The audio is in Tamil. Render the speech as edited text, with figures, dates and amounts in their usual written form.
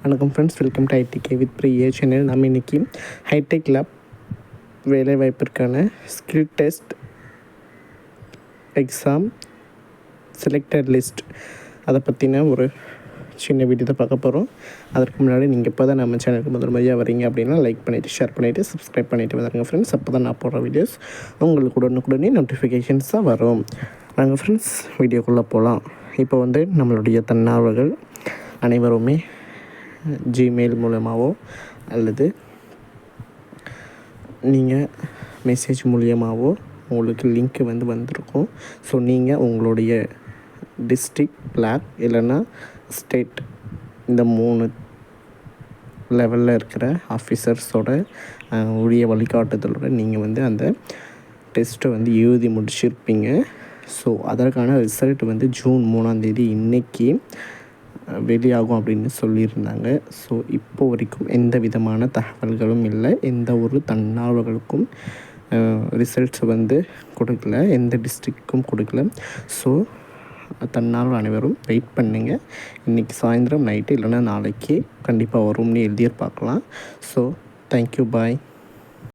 வணக்கம் friends, welcome to IDK with Priya channel. நம்ம இன்றைக்கி ஹைடெக் லேப் வேலைவாய்ப்பிற்கான skill test exam selected list அதை பற்றின ஒரு சின்ன வீடியோ தான் பார்க்க போகிறோம். அதற்கு முன்னாடி நீங்கள் இப்போ தான் நம்ம சேனலுக்கு முதல் முறையாக வரீங்க அப்படின்னா லைக் பண்ணிவிட்டு, ஷேர் பண்ணிவிட்டு, சப்ஸ்கிரைப் பண்ணிவிட்டு வந்துடுங்க ஃப்ரெண்ட்ஸ். அப்போ தான் நான் போடுற வீடியோஸ் உங்களுக்கு உடனுக்குடனே நோட்டிஃபிகேஷன்ஸாக வரும். நாங்கள் ஃப்ரெண்ட்ஸ் வீடியோக்குள்ளே போகலாம். இப்போ நம்மளுடைய தன்னார்வர்கள் அனைவருமே ஜிமெயில் மூலமாகவோ அல்லது நீங்கள் மெசேஜ் மூலியமாகவோ உங்களுக்கு லிங்க்கு வந்திருக்கும். ஸோ நீங்கள் உங்களுடைய டிஸ்ட்ரிக்ட், பிளாக் இல்லைன்னா ஸ்டேட், இந்த 3 லெவலில் இருக்கிற ஆஃபீஸர்ஸோட உரிய வழிகாட்டுதலோடு நீங்கள் அந்த டெஸ்ட்டை எழுதி முடிச்சிருப்பீங்க. ஸோ அதற்கான ரிசல்ட் ஜூன் 3 இன்றைக்கி வெளியாகும் அப்படின்னு சொல்லியிருந்தாங்க. ஸோ இப்போ வரைக்கும் எந்த விதமான தகவல்களும் இல்லை. எந்த ஒரு தன்னார்வர்களுக்கும் ரிசல்ட்ஸ் கொடுக்கல, எந்த டிஸ்ட்ரிக்ட்க்கும் கொடுக்கல. ஸோ தன்னார்வ அனைவரும் வெயிட் பண்ணுங்க. இன்றைக்கி சாயந்தரம் நைட்டு இல்லைன்னா நாளைக்கு கண்டிப்பாக வரும்னு எதிர்பார்க்கலாம். ஸோ தேங்க்யூ, பாய்.